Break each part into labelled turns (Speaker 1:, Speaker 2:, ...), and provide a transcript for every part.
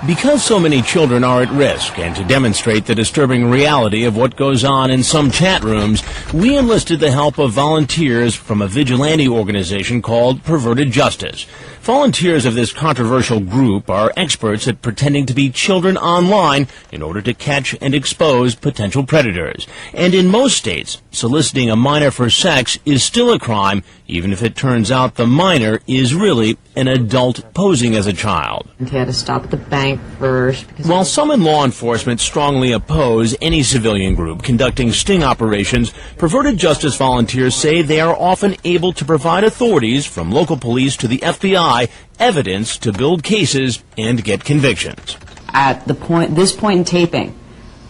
Speaker 1: Because so many children are at risk, and to demonstrate the disturbing reality of what goes on in some chat rooms, we enlisted the help of volunteers from a vigilante organization called Perverted Justice. Volunteers of this controversial group are experts at pretending to be children online in order to catch and expose potential predators. And in most states, soliciting a minor for sex is still a crime, even if it turns out the minor is really an adult posing as a child.
Speaker 2: He had to stop at the bank first.
Speaker 1: While some in law enforcement strongly oppose any civilian group conducting sting operations, Perverted Justice volunteers say they are often able to provide authorities, from local police to the FBI, evidence to build cases and get convictions.
Speaker 2: At this point in taping,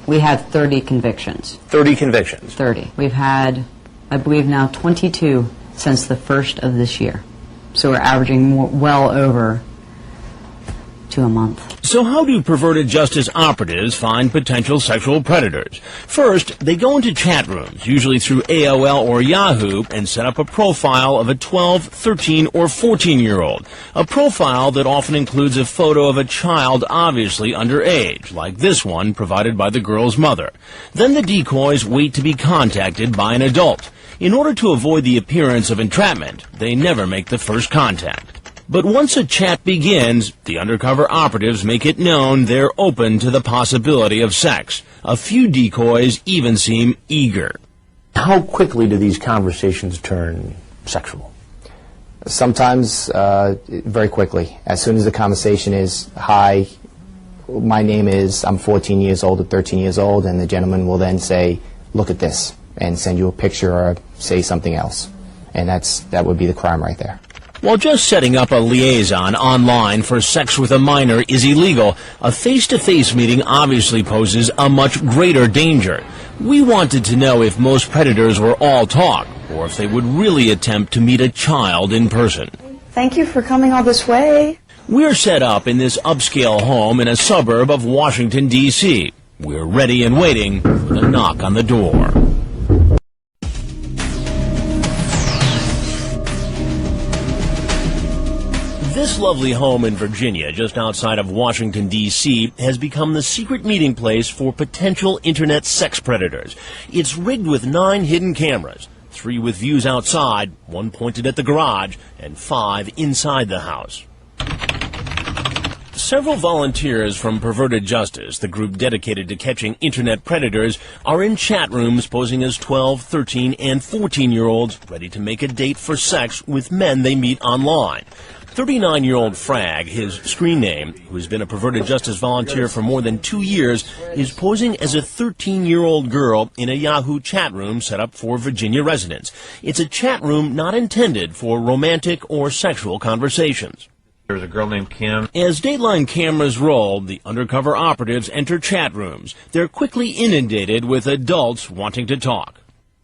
Speaker 2: we had 30 convictions.
Speaker 1: 30 convictions?
Speaker 2: 30. We've had, I believe now, 22 since the first of this year. So we're averaging well over 2 a month.
Speaker 1: So how do Perverted Justice operatives find potential sexual predators? First, they go into chat rooms, usually through AOL or Yahoo, and set up a profile of a 12, 13, or 14-year-old. A profile that often includes a photo of a child obviously underage, like this one provided by the girl's mother. Then the decoys wait to be contacted by an adult. In order to avoid the appearance of entrapment, they never make the first contact. But once a chat begins, the undercover operatives make it known they're open to the possibility of sex. A few decoys even seem eager.
Speaker 3: How quickly do these conversations turn sexual?
Speaker 4: Sometimes very quickly. As soon as the conversation is, hi, my name is, I'm 14 years old or 13 years old, and the gentleman will then say, look at this, and send you a picture or say something else. And that would be the crime right there.
Speaker 1: While just setting up a liaison online for sex with a minor is illegal, a face-to-face meeting obviously poses a much greater danger. We wanted to know if most predators were all talk, or if they would really attempt to meet a child in person.
Speaker 5: Thank you for coming all this way.
Speaker 1: We're set up in this upscale home in a suburb of Washington, D.C. We're ready and waiting for the knock on the door. This lovely home in Virginia, just outside of Washington, D.C., has become the secret meeting place for potential internet sex predators. It's rigged with 9 hidden cameras, 3 with views outside, 1 pointed at the garage, and 5 inside the house. Several volunteers from Perverted Justice, the group dedicated to catching internet predators, are in chat rooms posing as 12, 13, and 14-year-olds ready to make a date for sex with men they meet online. 39-year-old Frag, his screen name, who's been a Perverted Justice volunteer for more than 2 years, is posing as a 13-year-old girl in a Yahoo chat room set up for Virginia residents. It's a chat room not intended for romantic or sexual conversations.
Speaker 6: There's a girl named Kim.
Speaker 1: As Dateline cameras roll, the undercover operatives enter chat rooms. They're quickly inundated with adults wanting to talk.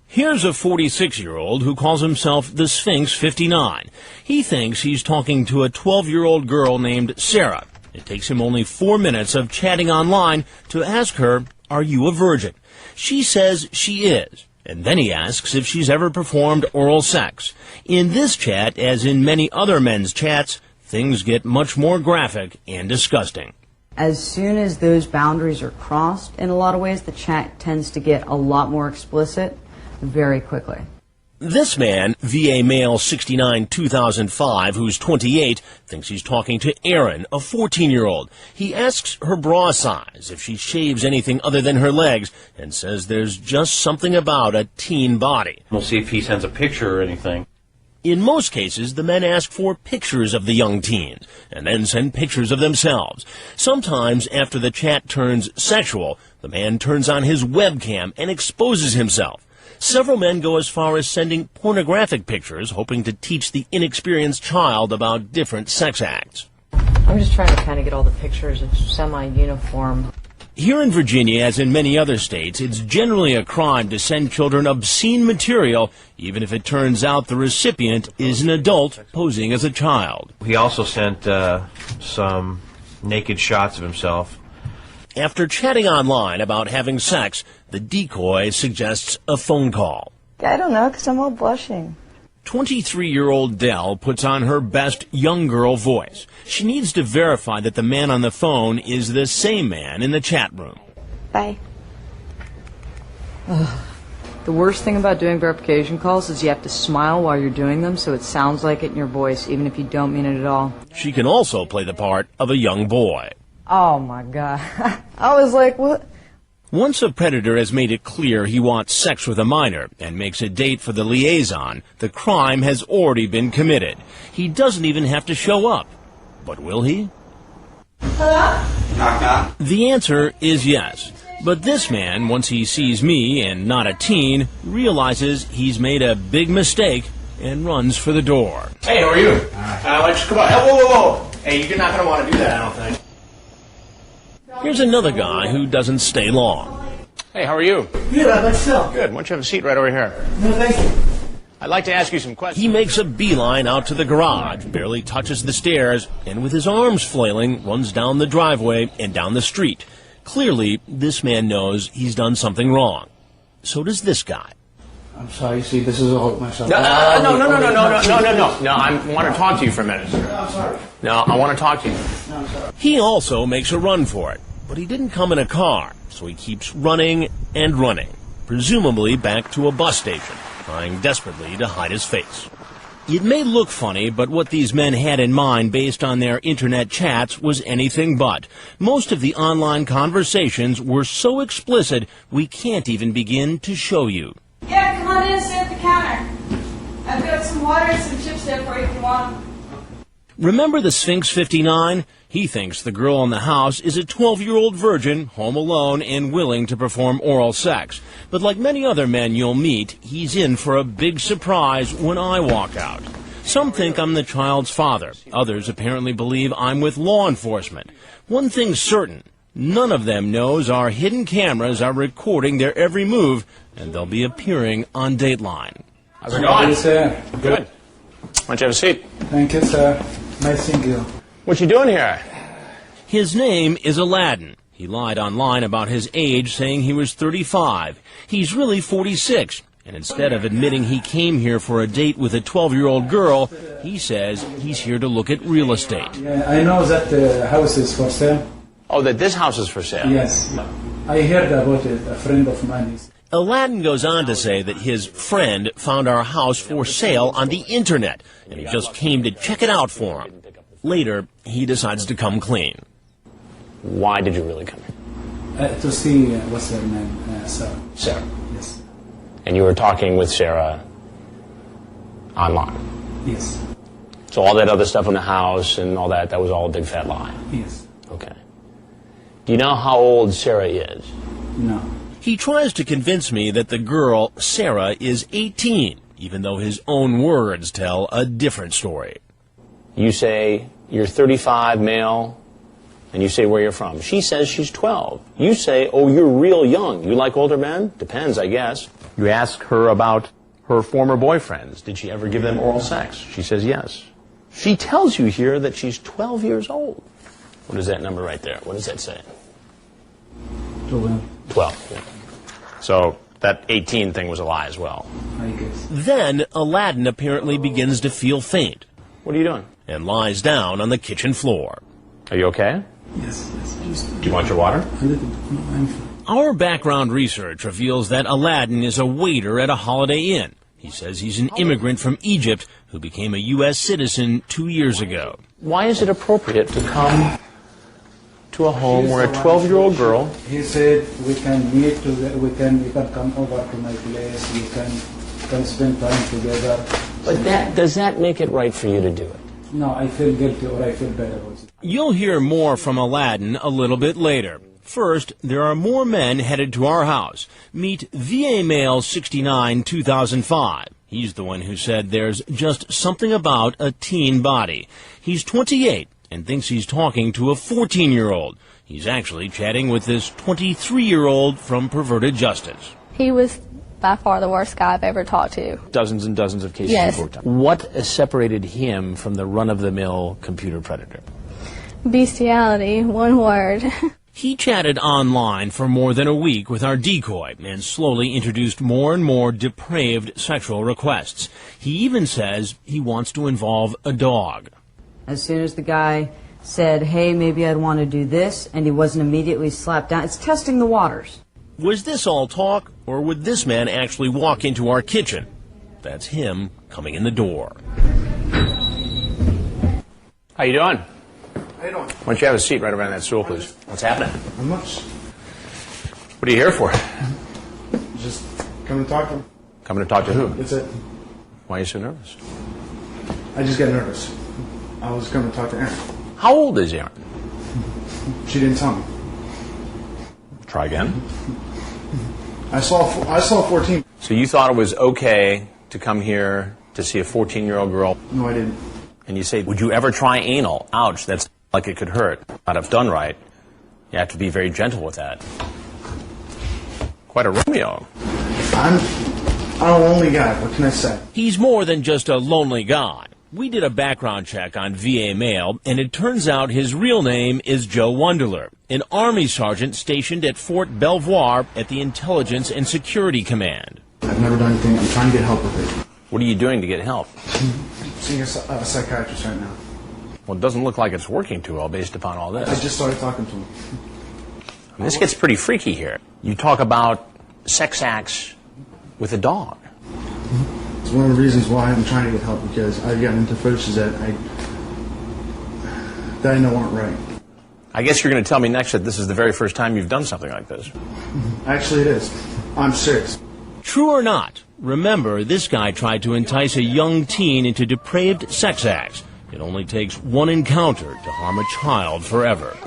Speaker 1: Here's a 46-year-old who calls himself the Sphinx 59. He thinks he's talking to a 12-year-old girl named Sarah. It takes him only 4 minutes of chatting online to ask her, "Are you a virgin?" She says she is. And then he asks if she's ever performed oral sex. In this chat, as in many other men's chats, things get much more graphic and disgusting.
Speaker 2: As soon as those boundaries are crossed, in a lot of ways, the chat tends to get a lot more explicit very quickly.
Speaker 1: This man, VA male 69 2005, who's 28, thinks he's talking to Erin, a 14-year-old. He asks her bra size, if she shaves anything other than her legs, and says there's just something about a teen body.
Speaker 6: We'll see if he sends a picture or anything.
Speaker 1: In most cases, the men ask for pictures of the young teens, and then send pictures of themselves. Sometimes, after the chat turns sexual, the man turns on his webcam and exposes himself. Several men go as far as sending pornographic pictures, hoping to teach the inexperienced child about different sex acts.
Speaker 7: I'm just trying to kind of get all the pictures of semi-uniform.
Speaker 1: Here in Virginia, as in many other states, it's generally a crime to send children obscene material, even if it turns out the recipient is an adult posing as a child.
Speaker 6: He also sent some naked shots of himself.
Speaker 1: After chatting online about having sex, the decoy suggests a phone call.
Speaker 5: I don't know, because I'm all blushing.
Speaker 1: 23-year-old Dell puts on her best young girl voice. She needs to verify that the man on the phone is the same man in the chat room.
Speaker 5: Bye.
Speaker 7: The worst thing about doing verification calls is you have to smile while you're doing them so it sounds like it in your voice, even if you don't mean it at all.
Speaker 1: She can also play the part of a young boy.
Speaker 7: Oh, my God. I was like, what?
Speaker 1: Once a predator has made it clear he wants sex with a minor and makes a date for the liaison, the crime has already been committed. He doesn't even have to show up. But will he?
Speaker 8: Hello? Knock, knock.
Speaker 1: The answer is yes. But this man, once he sees me and not a teen, realizes he's made a big mistake and runs for the door.
Speaker 3: Hey, how are you? Come on. Whoa, whoa, whoa. Hey, you're not going to want to do that, I don't think.
Speaker 1: Here's another guy who doesn't stay long.
Speaker 3: Hey, how are you?
Speaker 8: Good, I'd like to sell.
Speaker 3: Good. Why don't you have a seat right over here?
Speaker 8: No, thank you.
Speaker 3: I'd like to ask you some questions.
Speaker 1: He makes a beeline out to the garage, barely touches the stairs, and with his arms flailing, runs down the driveway and down the street. Clearly, this man knows he's done something wrong. So does this guy.
Speaker 8: I'm sorry, see, this is all myself.
Speaker 3: No, I want to talk to you for a minute.
Speaker 8: No, I'm sorry.
Speaker 3: No, I want to talk to you.
Speaker 8: No, I'm sorry.
Speaker 1: He also makes a run for it, but he didn't come in a car, so he keeps running and running, presumably back to a bus station, trying desperately to hide his face. It may look funny, but what these men had in mind based on their internet chats was anything but. Most of the online conversations were so explicit, we can't even begin to show you.
Speaker 9: Yeah, come on in and sit at the counter. I've got some water and some chips there for you if you want them.
Speaker 1: Remember the Sphinx 59? He thinks the girl in the house is a 12-year-old virgin, home alone, and willing to perform oral sex. But like many other men you'll meet, he's in for a big surprise when I walk out. Some think I'm the child's father. Others apparently believe I'm with law enforcement. One thing's certain, none of them knows our hidden cameras are recording their every move, and they'll be appearing on Dateline.
Speaker 3: How's it going?
Speaker 8: Sir.
Speaker 3: Good. Why don't you have a seat?
Speaker 8: Thank you, sir. Nice seeing you.
Speaker 3: What you doing here?
Speaker 1: His name is Aladdin. He lied online about his age, saying he was 35. He's really 46. And instead of admitting he came here for a date with a 12-year-old girl, he says he's here to look at real estate.
Speaker 8: Yeah, I know that the house is for sale.
Speaker 3: Oh, that this house is for sale?
Speaker 8: Yes. I heard about it. A friend of mine is.
Speaker 1: Aladdin goes on to say that his friend found our house for sale on the internet, and he just came to check it out for him. Later, he decides to come clean.
Speaker 3: Why did you really come here?
Speaker 8: To see what's her name, Sarah.
Speaker 3: Sarah.
Speaker 8: Yes.
Speaker 3: And you were talking with Sarah online?
Speaker 8: Yes.
Speaker 3: So all that other stuff in the house and all that, that was all a big fat lie?
Speaker 8: Yes.
Speaker 3: Okay. Do you know how old Sarah is?
Speaker 8: No.
Speaker 1: He tries to convince me that the girl, Sarah, is 18, even though his own words tell a different story.
Speaker 3: You say you're 35, male, and you say where you're from. She says she's 12. You say, oh, you're real young. You like older men? Depends, I guess. You ask her about her former boyfriends. Did she ever give them oral sex? She says yes. She tells you here that she's 12 years old. What is that number right there? What does that say? 12. Yeah. So that 18 thing was a lie as well.
Speaker 8: I guess.
Speaker 1: Then Aladdin apparently begins to feel faint
Speaker 3: What are you doing?
Speaker 1: and lies down on the kitchen floor.
Speaker 3: Are you okay?
Speaker 8: Yes. Just
Speaker 3: Do you want your water?
Speaker 8: a little bit. No, I'm fine.
Speaker 1: Our background research reveals that Aladdin is a waiter at a Holiday Inn. He says he's an immigrant from Egypt who became a U.S. citizen 2 years ago.
Speaker 3: Why is it appropriate to come to a home where a 12-year-old girl...
Speaker 8: He said we can meet, you can come over to my place, you can spend time together.
Speaker 3: But does that make it right for you to do it?
Speaker 8: No, I feel guilty or I feel bad about it.
Speaker 1: You'll hear more from Aladdin a little bit later. First, there are more men headed to our house. Meet VA Male 69 2005. He's the one who said there's just something about a teen body. He's 28 and thinks he's talking to a 14-year-old. He's actually chatting with this 23-year-old from Perverted Justice.
Speaker 10: He was by far the worst guy I've ever talked to.
Speaker 3: Dozens and dozens of cases
Speaker 10: Yes.
Speaker 3: you've worked on. What separated him from the run-of-the-mill computer predator?
Speaker 10: Bestiality, one word.
Speaker 1: He chatted online for more than a week with our decoy and slowly introduced more and more depraved sexual requests. He even says he wants to involve a dog.
Speaker 7: As soon as the guy said, hey, maybe I'd want to do this, and he wasn't immediately slapped down, it's testing the waters.
Speaker 1: Was this all talk, or would this man actually walk into our kitchen? That's him coming in the door.
Speaker 3: How you doing?
Speaker 8: How you doing?
Speaker 3: Why don't you have a seat right around that stool, please? What's happening?
Speaker 8: Not much.
Speaker 3: What are you here for?
Speaker 8: Just come to talk to him.
Speaker 3: Coming to talk to who?
Speaker 8: That's it.
Speaker 3: Why are you so nervous?
Speaker 8: I just get nervous. I was coming to talk to Erin.
Speaker 3: How old is Aaron?
Speaker 8: She didn't tell me.
Speaker 3: Try again.
Speaker 8: I saw 14.
Speaker 3: So you thought it was okay to come here to see a 14-year-old girl,
Speaker 8: No, I didn't.
Speaker 3: and you say, would you ever try anal? Ouch, that's like it could hurt. Not if done right. You have to be very gentle with that. Quite a Romeo.
Speaker 8: I'm a lonely guy. What can I say?
Speaker 1: He's more than just a lonely guy. We did a background check on VA mail, and it turns out his real name is Joe Wunderler, an Army sergeant stationed at Fort Belvoir at the Intelligence and Security Command.
Speaker 8: I've never done anything. I'm trying to get help with it.
Speaker 3: What are you doing to get help?
Speaker 8: Seeing a psychiatrist right now.
Speaker 3: Well, it doesn't look like it's working too well based upon all this.
Speaker 8: I just started talking to him.
Speaker 3: I mean, this gets pretty freaky here. You talk about sex acts with a dog.
Speaker 8: It's one of the reasons why I'm trying to get help, because I've gotten into fetishes that I know aren't right.
Speaker 3: I guess you're going to tell me next that this is the very first time you've done something like this.
Speaker 8: Actually, it is. I'm serious.
Speaker 1: True or not, remember, this guy tried to entice a young teen into depraved sex acts. It only takes one encounter to harm a child forever.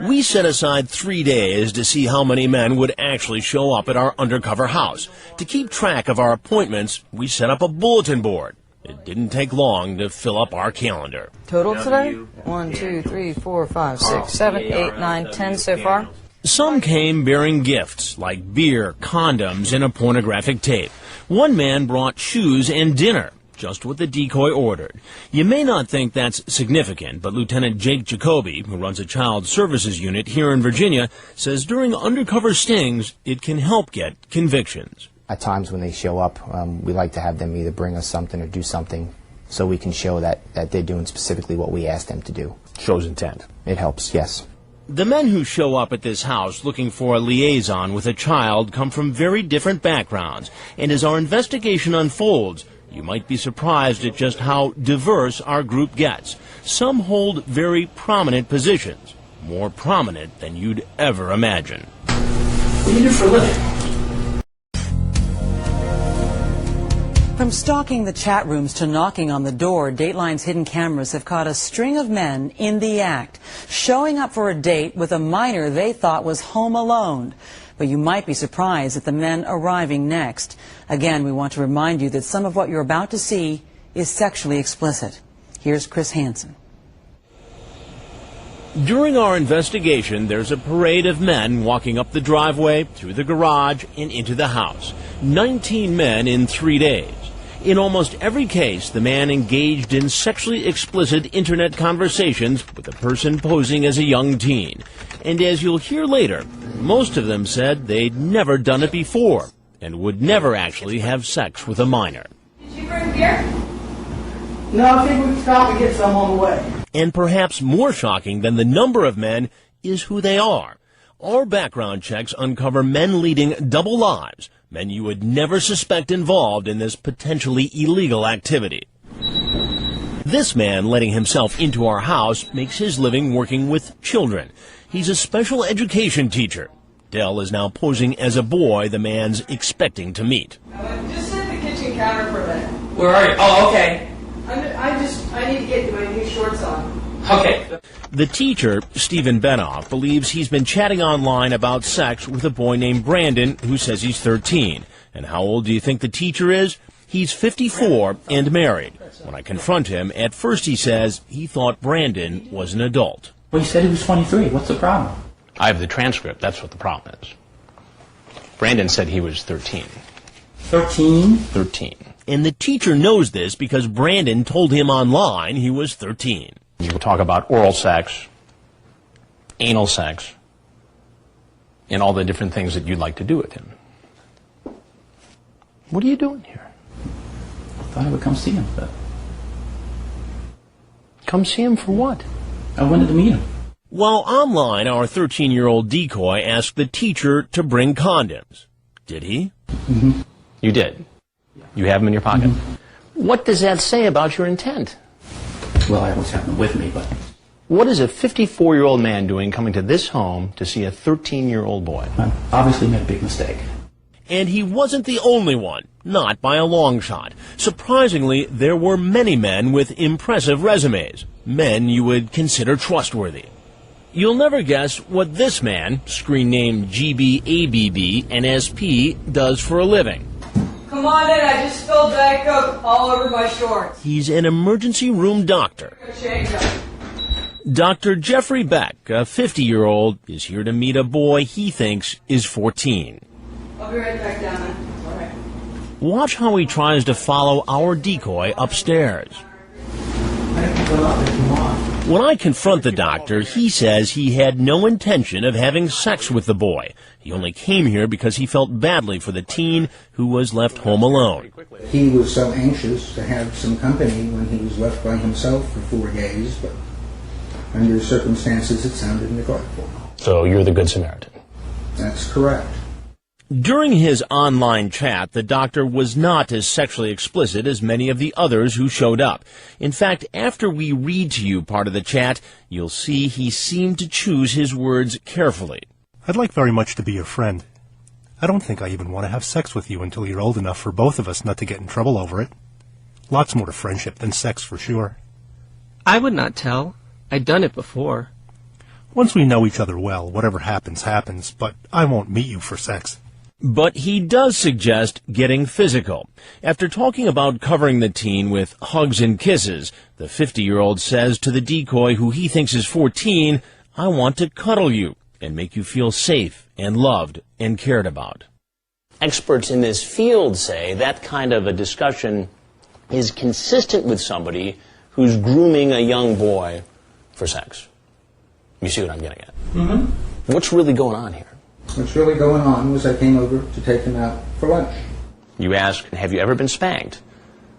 Speaker 1: We set aside 3 days to see how many men would actually show up at our undercover house. To keep track of our appointments, we set up a bulletin board. It didn't take long to fill up our calendar.
Speaker 7: Total today? 1, 2, 3, 4, 5, 6, 7, 8, 9, 10 so far.
Speaker 1: Some came bearing gifts like beer, condoms, and a pornographic tape. One man brought shoes and dinner, just what the decoy ordered. You may not think that's significant, but Lieutenant Jake Jacoby, who runs a child services unit here in Virginia, says during undercover stings, it can help get convictions.
Speaker 4: At times when they show up, we like to have them either bring us something or do something so we can show that they're doing specifically what we asked them to do.
Speaker 3: Shows intent.
Speaker 4: It helps, yes.
Speaker 1: The men who show up at this house looking for a liaison with a child come from very different backgrounds, and as our investigation unfolds, you might be surprised at just how diverse our group gets. Some hold very prominent positions, more prominent than you'd ever imagine.
Speaker 3: What do you do for a living?
Speaker 11: From stalking the chat rooms to knocking on the door, Dateline's hidden cameras have caught a string of men in the act, showing up for a date with a minor they thought was home alone. But you might be surprised at the men arriving next. Again, we want to remind you that some of what you're about to see is sexually explicit. Here's Chris Hansen.
Speaker 1: During our investigation, there's a parade of men walking up the driveway, through the garage, and into the house. 19 men in 3 days. In almost every case, the man engaged in sexually explicit internet conversations with a person posing as a young teen. And as you'll hear later, most of them said they'd never done it before and would never actually have sex with a minor.
Speaker 9: Did you bring beer?
Speaker 5: No, I think we can stop and get some on the way.
Speaker 1: And perhaps more shocking than the number of men is who they are. Our background checks uncover men leading double lives, men you would never suspect involved in this potentially illegal activity. This man letting himself into our house makes his living working with children. He's a special education teacher. Dell is now posing as a boy the man's expecting to meet.
Speaker 9: Just sit at the kitchen counter for a minute.
Speaker 12: Where are you? Oh, okay.
Speaker 9: I need to get my new shorts on.
Speaker 12: Okay.
Speaker 1: The teacher, Stephen Benoff, believes he's been chatting online about sex with a boy named Brandon who says he's 13. And how old do you think the teacher is? He's 54 and married. When I confront him, at first he says he thought Brandon was an adult.
Speaker 12: Well, he said he was 23. What's the problem?
Speaker 3: I have the transcript. That's what the problem is. Brandon said he was 13.
Speaker 12: 13?
Speaker 3: 13.
Speaker 1: And the teacher knows this because Brandon told him online he was 13.
Speaker 3: You talk about oral sex, anal sex, and all the different things that you'd like to do with him. What are you doing here?
Speaker 12: I thought I would come see him, but
Speaker 3: Come see him for what?
Speaker 12: I wanted to meet him.
Speaker 1: While online, our 13-year-old decoy asked the teacher to bring condoms. Did he?
Speaker 12: Mm-hmm.
Speaker 3: You did. You have them in your pocket. Mm-hmm. What does that say about your intent?
Speaker 12: Well, I always have them with me, but
Speaker 3: What is a 54-year-old man doing coming to this home to see a 13-year-old boy?
Speaker 12: I obviously made a big mistake.
Speaker 1: And he wasn't the only one, not by a long shot. Surprisingly, there were many men with impressive resumes, men you would consider trustworthy. You'll never guess what this man, screen name GBABB and SP, does for a living.
Speaker 7: Come on in, I just spilled Diet Coke all over my shorts.
Speaker 1: He's an emergency room doctor.
Speaker 7: Change up.
Speaker 1: Dr. Jeffrey Beck, a 50-year-old, is here to meet a boy he thinks is 14.
Speaker 7: I'll be right back down there. All right.
Speaker 1: Watch how he tries to follow our decoy upstairs. When I confront the doctor, he says he had no intention of having sex with the boy. He only came here because he felt badly for the teen who was left home alone.
Speaker 13: He was so anxious to have some company when he was left by himself for 4 days, but under circumstances it sounded neglectful.
Speaker 3: So you're the Good Samaritan.
Speaker 13: That's correct.
Speaker 1: During his online chat, the doctor was not as sexually explicit as many of the others who showed up. In fact, after we read to you part of the chat, you'll see he seemed to choose his words carefully.
Speaker 14: I'd like very much to be your friend. I don't think I even want to have sex with you until you're old enough for both of us not to get in trouble over it. Lots more to friendship than sex for sure.
Speaker 15: I would not tell. I'd done it before.
Speaker 14: Once we know each other well, whatever happens, happens, but I won't meet you for sex.
Speaker 1: But he does suggest getting physical. After talking about covering the teen with hugs and kisses, the 50-year-old says to the decoy who he thinks is 14, I want to cuddle you and make you feel safe and loved and cared about.
Speaker 3: Experts in this field say that kind of a discussion is consistent with somebody who's grooming a young boy for sex. You see what I'm getting at?
Speaker 13: Mm-hmm.
Speaker 3: What's really going on here?
Speaker 13: What's really going on was I came over to take him out for lunch.
Speaker 3: You ask, have you ever been spanked?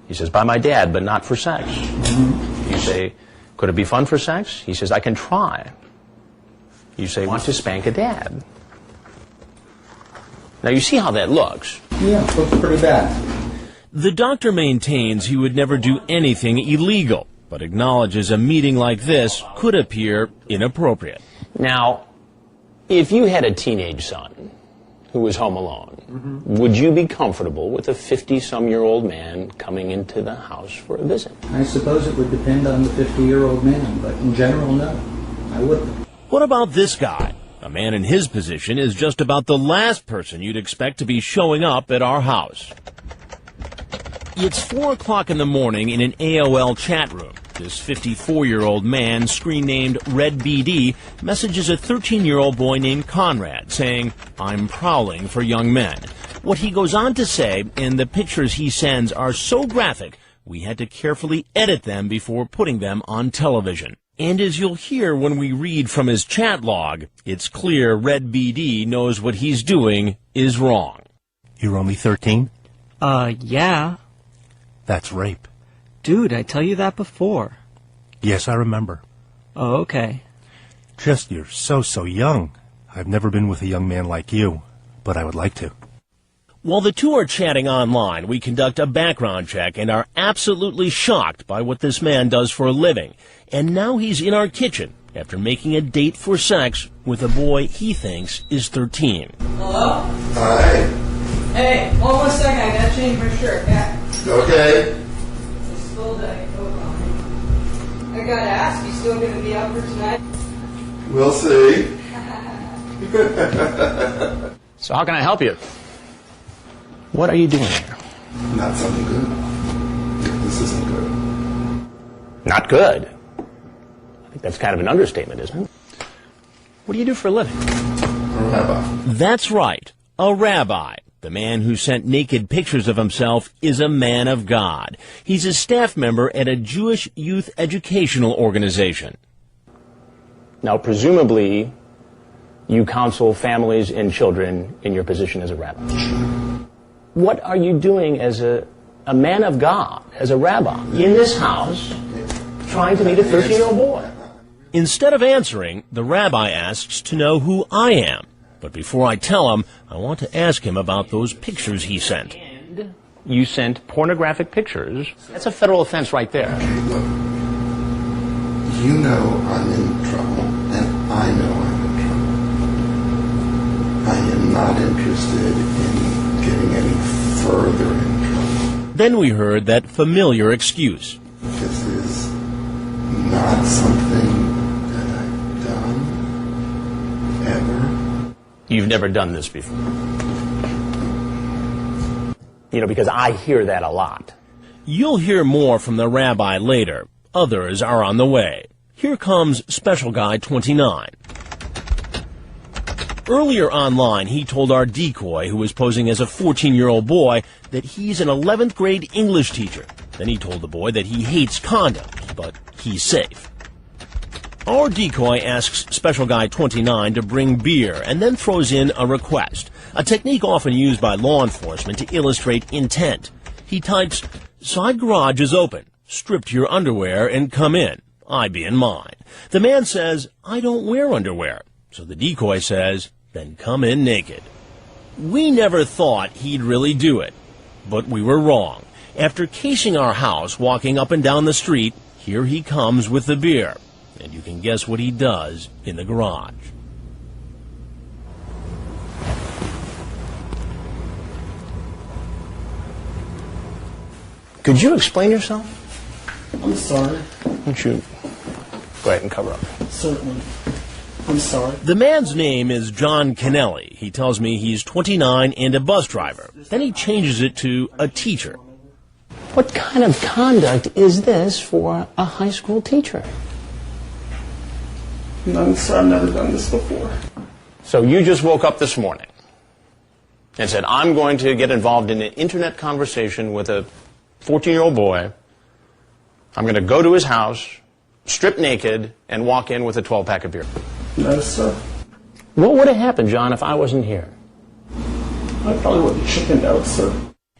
Speaker 3: He says, by my dad, but not for sex. Mm-hmm. You say, could it be fun for sex? He says, I can try. You say, want to spank a dad. Now you see how that looks.
Speaker 13: Yeah, it looks pretty bad.
Speaker 1: The doctor maintains he would never do anything illegal, but acknowledges a meeting like this could appear inappropriate.
Speaker 3: Now, if you had a teenage son who was home alone, would you be comfortable with a 50-some-year-old man coming into the house for a visit?
Speaker 13: I suppose it would depend on the 50-year-old man, but in general, no, I wouldn't.
Speaker 1: What about this guy? A man in his position is just about the last person you'd expect to be showing up at our house. It's 4 o'clock in the morning in an AOL chat room. This 54-year-old man, screen-named Red BD, messages a 13-year-old boy named Conrad, saying, I'm prowling for young men. What he goes on to say, and the pictures he sends are so graphic, we had to carefully edit them before putting them on television. And as you'll hear when we read from his chat log, it's clear Red BD knows what he's doing is wrong.
Speaker 14: You're only 13?
Speaker 15: Yeah.
Speaker 14: That's rape.
Speaker 15: Dude, I tell you that before.
Speaker 14: Yes, I remember.
Speaker 15: Oh, okay.
Speaker 14: Just you're so young. I've never been with a young man like you, but I would like to.
Speaker 1: While the two are chatting online, we conduct a background check and are absolutely shocked by what this man does for a living. And now he's in our kitchen after making a date for sex with a boy he thinks is 13.
Speaker 7: Hello?
Speaker 16: Hi.
Speaker 7: Hey, hold on a second, I gotta change my shirt. Yeah.
Speaker 16: Okay.
Speaker 7: Still Diet Coke on me. I gotta ask, you still gonna be up for tonight?
Speaker 16: We'll see.
Speaker 3: So how can I help you? What are you doing here?
Speaker 16: Not something good. This isn't good.
Speaker 3: Not good? I think that's kind of an understatement, isn't it? What do you do for a living?
Speaker 16: A rabbi.
Speaker 1: That's right, a rabbi. The man who sent naked pictures of himself is a man of God. He's a staff member at a Jewish youth educational organization.
Speaker 3: Now, presumably, You counsel families and children in your position as a rabbi. What are you doing as a man of God, as a rabbi, in this house, trying to meet a 13-year-old boy?
Speaker 1: Instead of answering, the rabbi asks to know who I am. But before I tell him, I want to ask him about those pictures he sent.
Speaker 3: You sent pornographic pictures. That's a federal offense right there.
Speaker 16: Okay, look. You know I'm in trouble, and I know I'm in trouble. I am not interested in getting any further in trouble.
Speaker 1: Then we heard that familiar excuse.
Speaker 16: This is not something that I've done ever.
Speaker 3: You've never done this before. You know, because I hear that a lot.
Speaker 1: You'll hear more from the rabbi later. Others are on the way. Here comes Special Guy 29. Earlier online, he told our decoy, who was posing as a 14-year-old boy, that he's an 11th grade English teacher. Then he told the boy that he hates condoms, but he's safe. Our decoy asks Special Guy 29 to bring beer and then throws in a request, a technique often used by law enforcement to illustrate intent. He types, "Side garage is open. Strip to your underwear and come in. I be in mine." The man says, "I don't wear underwear." So the decoy says, "Then come in naked." We never thought he'd really do it, but we were wrong. After casing our house, walking up and down the street, here he comes with the beer. And you can guess what he does in the garage.
Speaker 3: Could you explain yourself?
Speaker 5: I'm sorry.
Speaker 3: Why don't you go ahead and cover up?
Speaker 5: Certainly. I'm sorry.
Speaker 1: The man's name is John Kennelly. He tells me he's 29 and a bus driver. Then he changes it to a teacher.
Speaker 3: What kind of conduct is this for a high school teacher?
Speaker 5: No, sir, I've never done this before.
Speaker 3: So you just woke up this morning and said, I'm going to get involved in an internet conversation with a 14-year-old boy. I'm going to go to his house, strip naked, and walk in with a 12-pack of beer.
Speaker 5: No, sir.
Speaker 3: What would have happened, John, if I wasn't here?
Speaker 5: I probably would have chickened out, sir.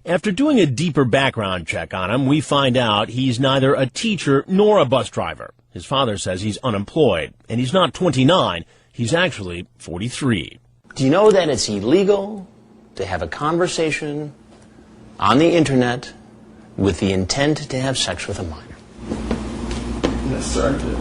Speaker 1: After doing a deeper background check on him, we find out he's neither a teacher nor a bus driver. His father says he's unemployed, and he's not 29. He's actually 43.
Speaker 3: Do you know that it's illegal to have a conversation on the internet with the intent to have sex with a minor?
Speaker 5: Yes, sir, I did.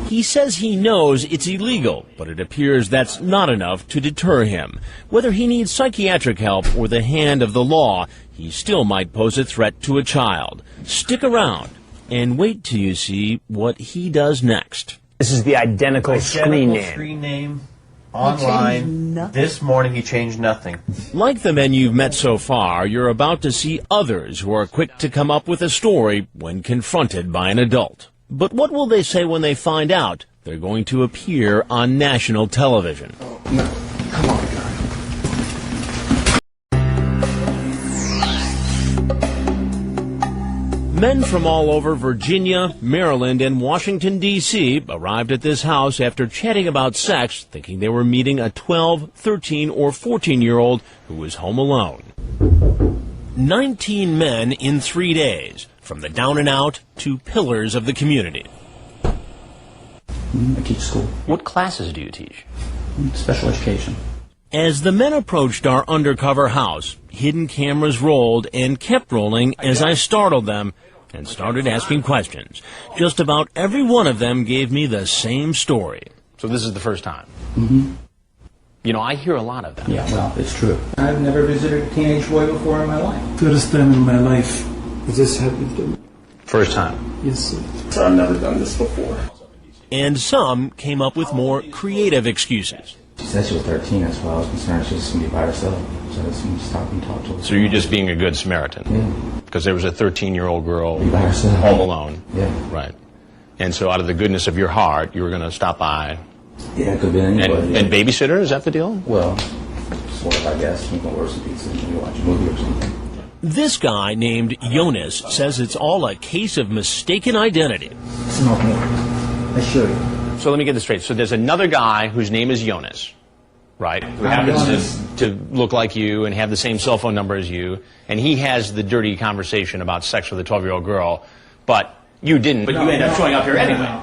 Speaker 1: He says he knows it's illegal, but it appears that's not enough to deter him. Whether he needs psychiatric help or the hand of the law, he still might pose a threat to a child. Stick around and wait till you see what he does next.
Speaker 3: This is the identical screen
Speaker 6: name. Online. This morning he changed nothing.
Speaker 1: Like the men you've met so far, you're about to see others who are quick to come up with a story when confronted by an adult. But what will they say when they find out they're going to appear on national television?
Speaker 16: Oh, no. Come on, guy.
Speaker 1: Men from all over Virginia, Maryland, and Washington, D.C. arrived at this house after chatting about sex, thinking they were meeting a 12, 13, or 14-year-old who was home alone. 19 men in 3 days, from the down and out to pillars of the community.
Speaker 12: I teach school.
Speaker 3: What classes do you teach?
Speaker 12: Special education.
Speaker 1: As the men approached our undercover house, hidden cameras rolled and kept rolling as I startled them and started asking questions. Just about every one of them gave me the same story.
Speaker 3: So this is the first time?
Speaker 12: Mm-hmm.
Speaker 3: You know, I hear a lot of that.
Speaker 12: Yeah, well, it's true.
Speaker 13: I've never visited a teenage boy before in my life.
Speaker 8: First time in my life this happened to me.
Speaker 3: First time?
Speaker 8: Yes, sir. Sir, I've never done this before.
Speaker 1: And some came up with more creative excuses.
Speaker 12: She said she was 13, that's why I was concerned she was going to be by herself. So I just stop and talk to her.
Speaker 3: So you're just being a good Samaritan?
Speaker 12: Yeah.
Speaker 3: Because there was a 13-year-old girl
Speaker 12: By herself.
Speaker 3: home alone?
Speaker 12: Yeah.
Speaker 3: Right. And so out of the goodness of your heart, you were going to stop by.
Speaker 12: Yeah, it could be anybody.
Speaker 3: And babysitter, is that the deal?
Speaker 12: Well, sort of, I guess. You can order some pizza and you watch a movie or something.
Speaker 1: This guy named Jonas says it's all a case of mistaken identity.
Speaker 13: Smoke me. I assure you.
Speaker 3: So let me get this straight. So there's another guy whose name is Jonas. right, who happens to look like you and have the same cell phone number as you, and he has the dirty conversation about sex with a 12-year-old girl, but you didn't, but you end up showing up here anyway.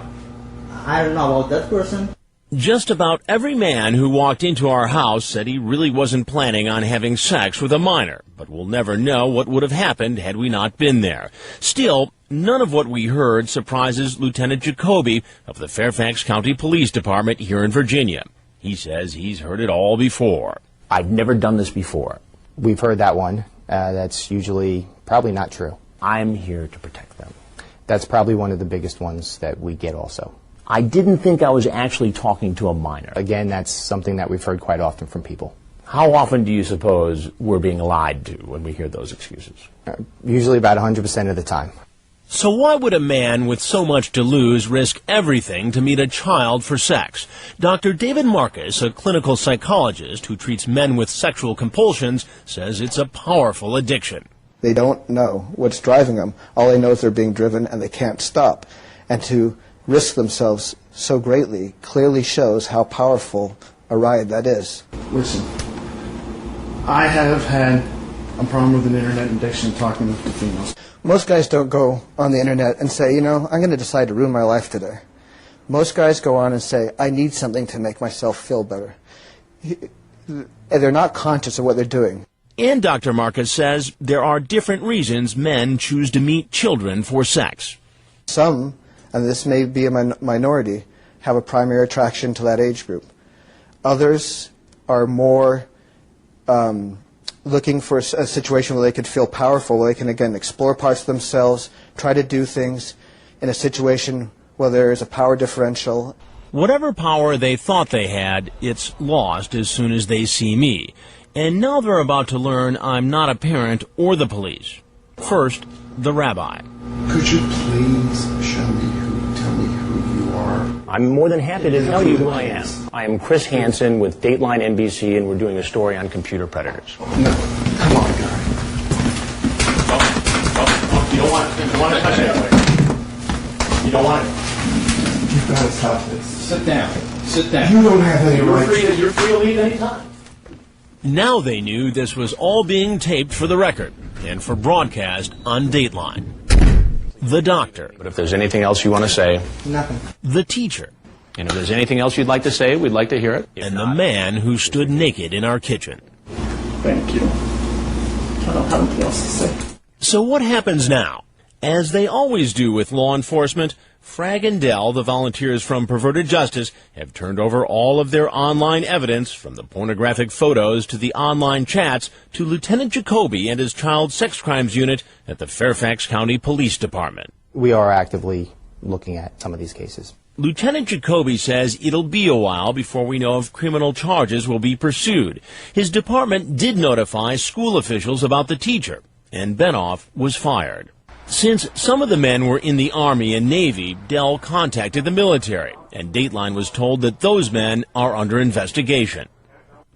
Speaker 5: I don't know about that person.
Speaker 1: Just about every man who walked into our house said he really wasn't planning on having sex with a minor, but we'll never know what would have happened had we not been there. Still, none of what we heard surprises Lieutenant Jacoby of the Fairfax County Police Department here in Virginia. He says he's heard it all before.
Speaker 3: I've never done this before.
Speaker 4: We've heard that one. That's usually probably not true.
Speaker 3: I'm here to protect them.
Speaker 4: That's probably one of the biggest ones that we get also.
Speaker 3: I didn't think I was actually talking to a minor.
Speaker 4: Again, that's something that we've heard quite often from people.
Speaker 3: How often do you suppose we're being lied to when we hear those excuses?
Speaker 4: Usually about 100% of the time.
Speaker 1: So why would a man with so much to lose risk everything to meet a child for sex? Dr. David Marcus, a clinical psychologist who treats men with sexual compulsions, says it's a powerful addiction.
Speaker 17: They don't know what's driving them. All they know is they're being driven and they can't stop. And to risk themselves so greatly clearly shows how powerful a ride that is.
Speaker 16: Listen, I have had a problem with an internet addiction talking to females.
Speaker 17: Most guys don't go on the internet and say, you know, I'm going to decide to ruin my life today. Most guys go on and say, I need something to make myself feel better. They're not conscious of what they're doing.
Speaker 1: And Dr. Marcus says there are different reasons men choose to meet children for sex.
Speaker 17: Some, and this may be a minority, have a primary attraction to that age group. Others are more looking for a situation where they could feel powerful, where they can, again, explore parts of themselves, try to do things in a situation where there is a power differential.
Speaker 1: Whatever power they thought they had, it's lost as soon as they see me. And now they're about to learn I'm not a parent or the police. First, the rabbi.
Speaker 16: Could you please tell me who you are?
Speaker 3: I'm more than happy to tell you who I am. I am Chris Hansen with Dateline NBC, and we're doing a story on computer predators.
Speaker 16: No, come on, guy.
Speaker 3: You don't want to touch it. You don't want it.
Speaker 16: You've got to stop this.
Speaker 3: Sit down. Sit down.
Speaker 16: You don't have any rights.
Speaker 3: You're free to leave any time.
Speaker 1: Now they knew this was all being taped for the record and for broadcast on Dateline. The doctor.
Speaker 3: But if there's anything else you want to say.
Speaker 17: Nothing.
Speaker 1: The teacher.
Speaker 3: And if there's anything else you'd like to say, we'd like to hear it.
Speaker 1: And the man who stood naked in our kitchen.
Speaker 16: Thank you. I don't have anything else to say.
Speaker 1: So what happens now? As they always do with law enforcement, Frag and Dell, the volunteers from Perverted Justice, have turned over all of their online evidence, from the pornographic photos to the online chats, to Lieutenant Jacoby and his child sex crimes unit at the Fairfax County Police Department.
Speaker 4: We are actively looking at some of these cases.
Speaker 1: Lieutenant Jacoby says it'll be a while before we know if criminal charges will be pursued. His department did notify school officials about the teacher, and Benoff was fired. Since some of the men were in the Army and Navy, Dell contacted the military, and Dateline was told that those men are under investigation.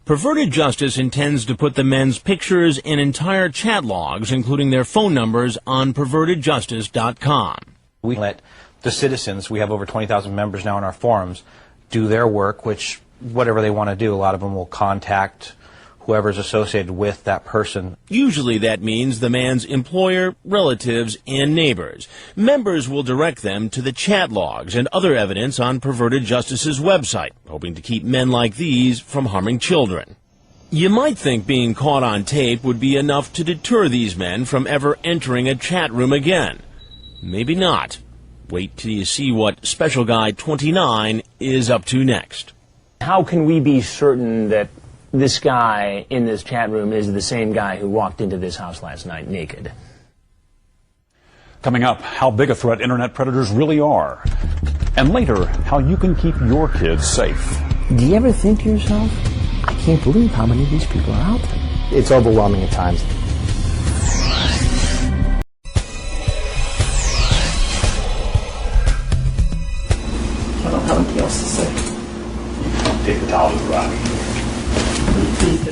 Speaker 1: Perverted Justice intends to put the men's pictures and entire chat logs, including their phone numbers, on pervertedjustice.com.
Speaker 18: We let the citizens, we have over 20,000 members now in our forums, do their work, which whatever they want to do, a lot of them will contact whoever's associated with that person.
Speaker 1: Usually that means the man's employer, relatives, and neighbors. Members will direct them to the chat logs and other evidence on Perverted Justice's website, hoping to keep men like these from harming children. You might think being caught on tape would be enough to deter these men from ever entering a chat room again. Maybe not. Wait till you see what Special Guy 29 is up to next.
Speaker 3: How can we be certain that this guy in this chat room is the same guy who walked into this house last night naked?
Speaker 19: Coming up, how big a threat internet predators really are. And later, how you can keep your kids safe.
Speaker 3: Do you ever think to yourself, I can't believe how many of these people are out there?
Speaker 4: It's overwhelming at times.
Speaker 16: I don't have anything else to say.
Speaker 3: Take the towel to the rock.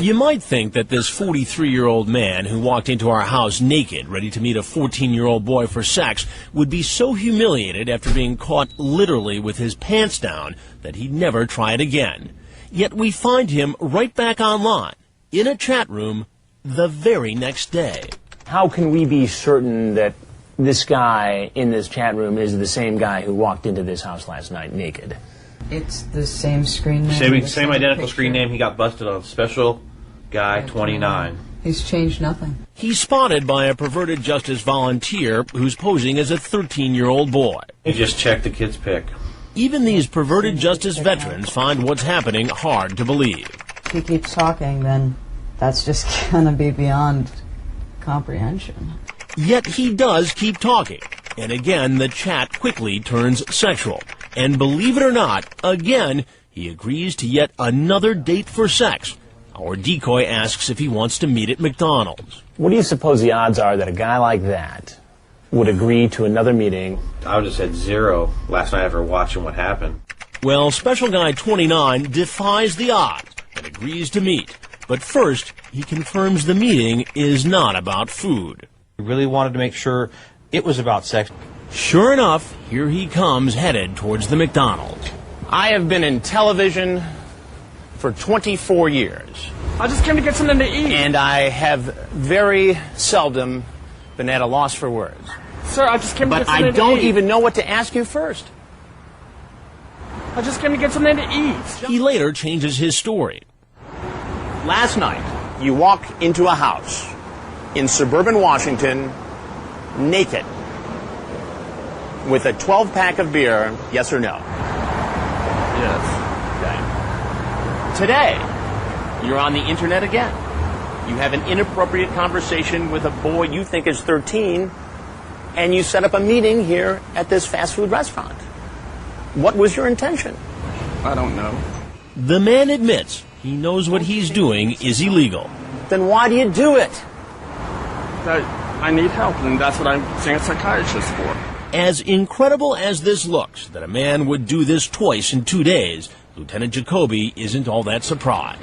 Speaker 1: You might think that this 43-year-old man who walked into our house naked, ready to meet a 14-year-old boy for sex, would be so humiliated after being caught literally with his pants down that he'd never try it again. Yet we find him right back online, in a chat room, the very next day.
Speaker 3: How can we be certain that this guy in this chat room is the same guy who walked into this house last night naked?
Speaker 7: It's the same screen name.
Speaker 6: Same identical screen name. He got busted on Special Guy 29.
Speaker 7: He's changed nothing.
Speaker 1: He's spotted by a perverted justice volunteer who's posing as a 13-year-old boy.
Speaker 6: He just checked the kid's pic.
Speaker 1: Even these perverted justice veterans find what's happening hard to believe.
Speaker 2: If he keeps talking, then that's just going to be beyond comprehension.
Speaker 1: Yet he does keep talking. And again, the chat quickly turns sexual. And believe it or not, again, he agrees to yet another date for sex. Our decoy asks if he wants to meet at McDonald's.
Speaker 3: What do you suppose the odds are that a guy like that would agree to another meeting?
Speaker 6: I would have said 0 last night after watching what happened.
Speaker 1: Well, Special Guy 29 defies the odds and agrees to meet. But first, he confirms the meeting is not about food.
Speaker 18: We really wanted to make sure it was about sex.
Speaker 1: Sure enough, here he comes headed towards the McDonald's.
Speaker 3: I have been in television for 24 years.
Speaker 5: I just came to get something to eat.
Speaker 3: And I have very seldom been at a loss for words.
Speaker 5: Sir, I just came to get
Speaker 3: But
Speaker 5: something to eat.
Speaker 3: I don't even know what to ask you first.
Speaker 5: I just came to get something to eat.
Speaker 1: He later changes his story.
Speaker 3: Last night, you walk into a house in suburban Washington, naked, with a 12-pack of beer, yes or no?
Speaker 5: Yes.
Speaker 3: Today, you're on the internet again. You have an inappropriate conversation with a boy you think is 13, and you set up a meeting here at this fast food restaurant. What was your intention?
Speaker 5: I don't know.
Speaker 1: The man admits he knows what he's doing is illegal.
Speaker 3: Then why do you do it?
Speaker 5: I need help, and that's what I'm seeing a psychiatrist for.
Speaker 1: As incredible as this looks, that a man would do this twice in 2 days, Lieutenant Jacoby isn't all that surprised.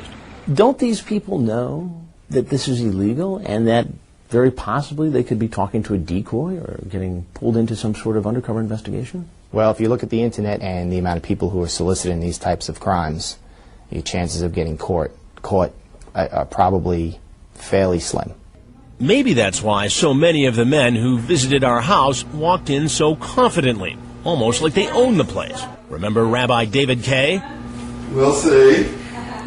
Speaker 3: Don't these people know that this is illegal and that very possibly they could be talking to a decoy or getting pulled into some sort of undercover investigation?
Speaker 4: Well, if you look at the internet and the amount of people who are soliciting these types of crimes, your chances of getting caught are probably fairly slim.
Speaker 1: Maybe that's why so many of the men who visited our house walked in so confidently, almost like they own the place. Remember Rabbi David Kay?
Speaker 16: We'll see.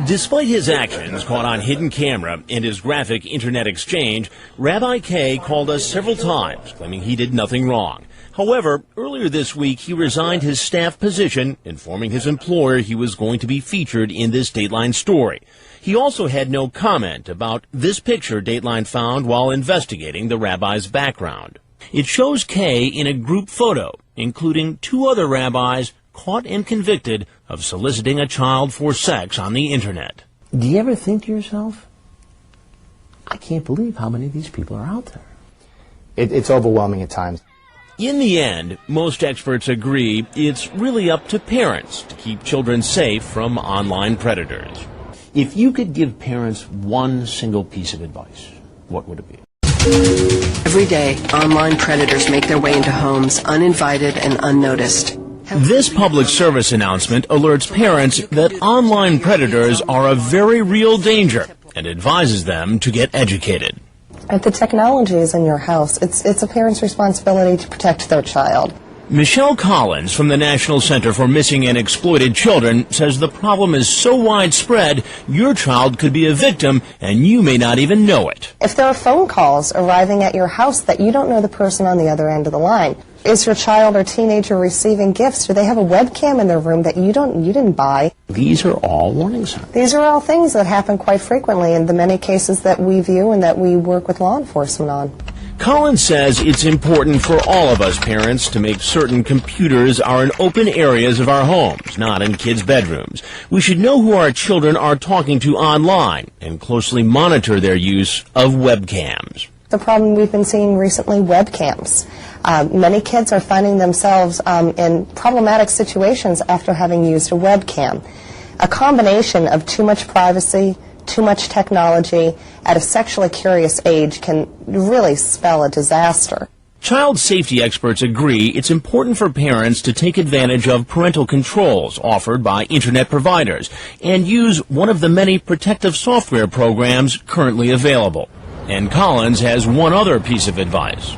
Speaker 1: Despite his actions caught on hidden camera and his graphic internet exchange, Rabbi Kay called us several times, claiming he did nothing wrong. However, earlier this week, he resigned his staff position, informing his employer he was going to be featured in this Dateline story. He also had no comment about this picture Dateline found while investigating the rabbi's background. It shows Kay in a group photo, including 2 other rabbis caught and convicted of soliciting a child for sex on the internet.
Speaker 3: Do you ever think to yourself, I can't believe how many of these people are out there?
Speaker 4: It's overwhelming at times.
Speaker 1: In the end, most experts agree it's really up to parents to keep children safe from online predators.
Speaker 3: If you could give parents one single piece of advice, what would it be?
Speaker 20: Every day, online predators make their way into homes uninvited and unnoticed.
Speaker 1: This public service announcement alerts parents that online predators are a very real danger and advises them to get educated.
Speaker 21: If the technology is in your house, it's a parent's responsibility to protect their child.
Speaker 1: Michelle Collins from the National Center for Missing and Exploited Children says the problem is so widespread, your child could be a victim and you may not even know it.
Speaker 21: If there are phone calls arriving at your house that you don't know the person on the other end of the line, is your child or teenager receiving gifts? Do they have a webcam in their room that you didn't buy?
Speaker 3: These are all warning signs.
Speaker 21: These are all things that happen quite frequently in the many cases that we view and that we work with law enforcement on.
Speaker 1: Collins says it's important for all of us parents to make certain computers are in open areas of our homes, not in kids' bedrooms. We should know who our children are talking to online and closely monitor their use of webcams.
Speaker 21: The problem we've been seeing recently, webcams. Many kids are finding themselves in problematic situations after having used a webcam. A combination of too much privacy, too much technology at a sexually curious age can really spell a disaster.
Speaker 1: Child safety experts agree it's important for parents to take advantage of parental controls offered by Internet providers and use one of the many protective software programs currently available. And Collins has one other piece of advice.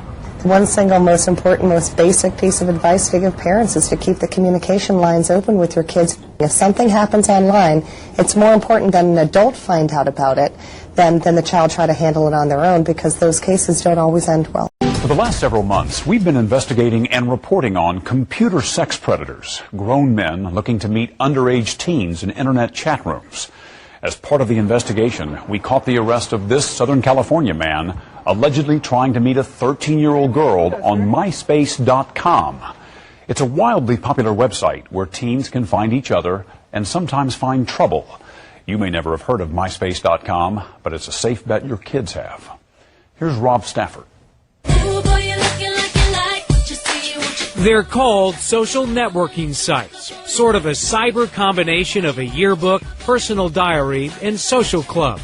Speaker 21: One single most important, most basic piece of advice to give parents is to keep the communication lines open with your kids. If something happens online, it's more important that an adult find out about it than the child try to handle it on their own, because those cases don't always end well.
Speaker 19: For the last several months, we've been investigating and reporting on computer sex predators, grown men looking to meet underage teens in Internet chat rooms. As part of the investigation, we caught the arrest of this Southern California man allegedly trying to meet a 13-year-old girl on MySpace.com. It's a wildly popular website where teens can find each other and sometimes find trouble. You may never have heard of MySpace.com, but it's a safe bet your kids have. Here's Rob Stafford.
Speaker 10: They're called social networking sites, sort of a cyber combination of a yearbook, personal diary, and social club.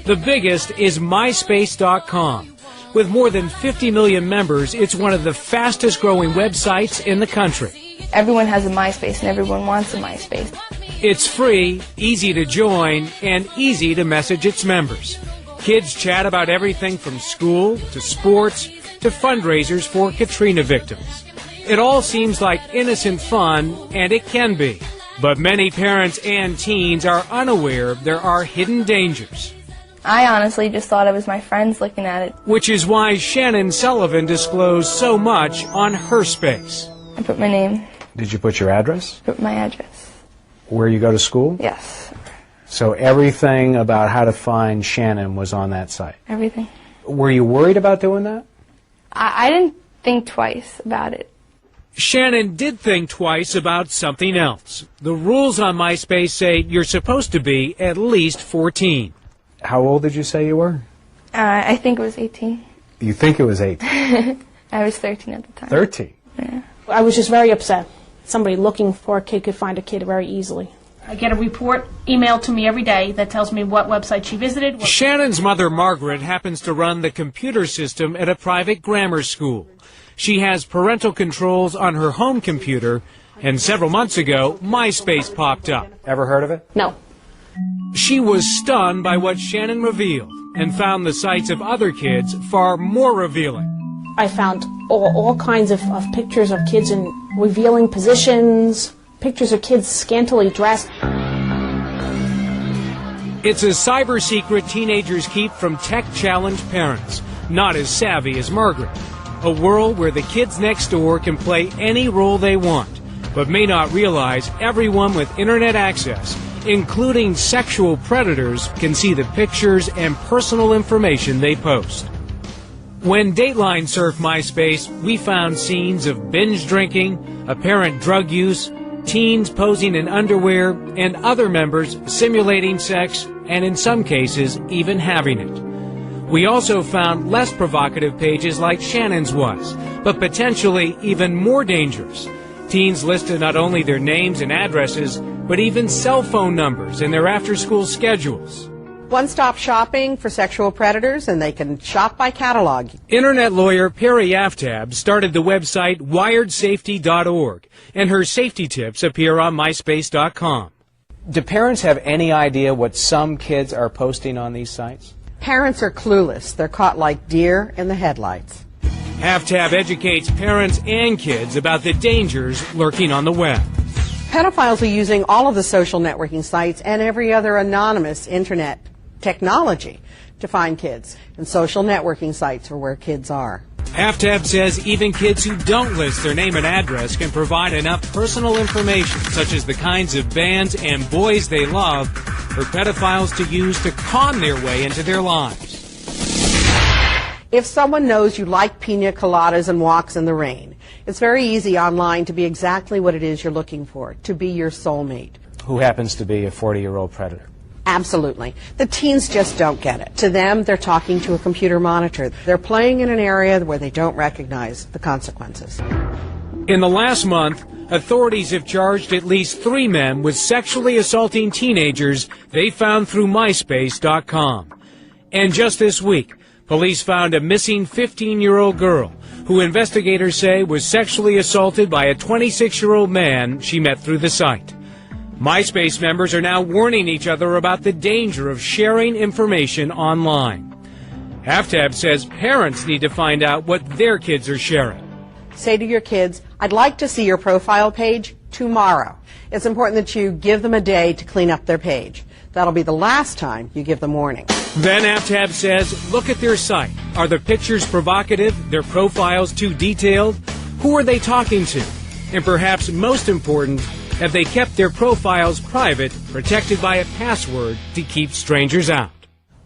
Speaker 10: The biggest is MySpace.com. With more than 50 million members, it's one of the fastest growing websites in the country.
Speaker 22: Everyone has a MySpace and everyone wants a MySpace.
Speaker 10: It's free, easy to join, and easy to message its members. Kids chat about everything from school to sports to fundraisers for Katrina victims. It all seems like innocent fun, and it can be. But many parents and teens are unaware there are hidden dangers.
Speaker 22: I honestly just thought it was my friends looking at it.
Speaker 10: Which is why Shannon Sullivan disclosed so much on her space.
Speaker 22: I put my name.
Speaker 23: Did you put your address?
Speaker 22: Put my address.
Speaker 23: Where you go to school?
Speaker 22: Yes.
Speaker 23: So everything about how to find Shannon was on that site?
Speaker 22: Everything.
Speaker 23: Were you worried about doing that?
Speaker 22: I didn't think twice about it.
Speaker 10: Shannon did think twice about something else. The rules on MySpace say you're supposed to be at least 14.
Speaker 23: How old did you say you were?
Speaker 22: I think it was 18.
Speaker 23: You think it was 18?
Speaker 22: I was 13 at the time.
Speaker 23: 13?
Speaker 22: Yeah.
Speaker 24: I was just very upset. Somebody looking for a kid could find a kid very easily. I get a report emailed to me every day that tells me what website she visited.
Speaker 10: Shannon's mother, Margaret, happens to run the computer system at a private grammar school. She has parental controls on her home computer, and several months ago, MySpace popped up.
Speaker 23: Ever heard of it?
Speaker 24: No.
Speaker 10: She was stunned by what Shannon revealed and found the sites of other kids far more revealing.
Speaker 24: I found all kinds of pictures of kids in revealing positions, pictures of kids scantily dressed.
Speaker 10: It's a cyber secret teenagers keep from tech-challenged parents, not as savvy as Margaret. A world where the kids next door can play any role they want, but may not realize everyone with internet access, including sexual predators, can see the pictures and personal information they post. When Dateline surfed MySpace, we found scenes of binge drinking, apparent drug use, teens posing in underwear, and other members simulating sex, and in some cases, even having it. We also found less provocative pages like Shannon's was, but potentially even more dangerous. Teens listed not only their names and addresses, but even cell phone numbers and their after-school schedules.
Speaker 25: One-stop shopping for sexual predators, and they can shop by catalog.
Speaker 10: Internet lawyer Perry Aftab started the website wiredsafety.org, and her safety tips appear on MySpace.com.
Speaker 26: Do parents have any idea what some kids are posting on these sites?
Speaker 25: Parents are clueless. They're caught like deer in the headlights.
Speaker 10: Aftab educates parents and kids about the dangers lurking on the web.
Speaker 25: Pedophiles are using all of the social networking sites and every other anonymous internet technology to find kids. And social networking sites are where kids are.
Speaker 10: Aftab says even kids who don't list their name and address can provide enough personal information, such as the kinds of bands and boys they love, for pedophiles to use to con their way into their lives.
Speaker 25: If someone knows you like pina coladas and walks in the rain, it's very easy online to be exactly what it is you're looking for, to be your soulmate.
Speaker 26: Who happens to be a 40-year-old predator?
Speaker 25: Absolutely. The teens just don't get it. To them, they're talking to a computer monitor. They're playing in an area where they don't recognize the consequences.
Speaker 10: In the last month, authorities have charged at least 3 men with sexually assaulting teenagers they found through MySpace.com. And just this week, Police found a missing 15-year-old girl who investigators say was sexually assaulted by a 26-year-old man she met through the site. MySpace members are now warning each other about the danger of sharing information online. Aftab says parents need to find out what their kids are sharing.
Speaker 25: Say to your kids, I'd like to see your profile page tomorrow. It's important that you give them a day to clean up their page. That'll be the last time you give them warning.
Speaker 10: Then Aftab says, look at their site. Are the pictures provocative? Their profiles too detailed? Who are they talking to? And perhaps most important, have they kept their profiles private, protected by a password to keep strangers out?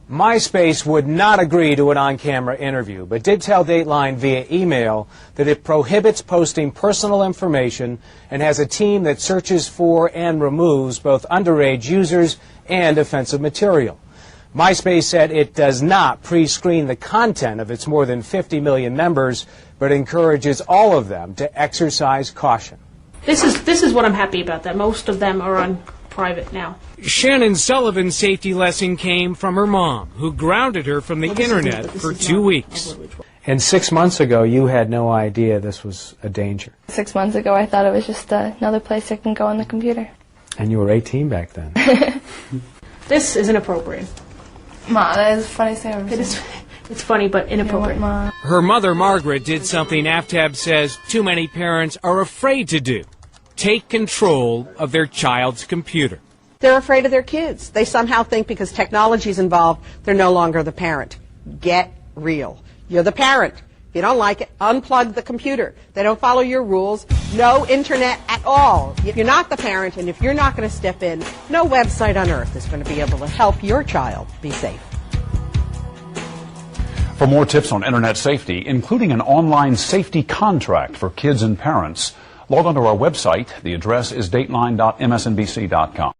Speaker 26: MySpace would not agree to an on-camera interview, but did tell Dateline via email that it prohibits posting personal information and has a team that searches for and removes both underage users and offensive material. MySpace said it does not pre-screen the content of its more than 50 million members, but encourages all of them to exercise caution.
Speaker 24: This is what I'm happy about, that most of them are on private now.
Speaker 10: Shannon Sullivan's safety lesson came from her mom, who grounded her from the internet for 2 weeks.
Speaker 23: And 6 months ago, you had no idea this was a danger.
Speaker 22: 6 months ago, I thought it was just another place I can go on the computer.
Speaker 23: And you were 18 back then.
Speaker 24: This is inappropriate.
Speaker 22: Ma, that is the funniest thing I've ever seen.
Speaker 24: It's funny, but inappropriate.
Speaker 10: Her mother, Margaret, did something Aftab says too many parents are afraid to do. Take control of their child's computer.
Speaker 25: They're afraid of their kids. They somehow think because technology is involved, they're no longer the parent. Get real. You're the parent. If you don't like it, unplug the computer. They don't follow your rules. No internet at all. If you're not the parent and if you're not going to step in, no website on earth is going to be able to help your child be safe.
Speaker 19: For more tips on internet safety, including an online safety contract for kids and parents, log on to our website. The address is dateline.msnbc.com.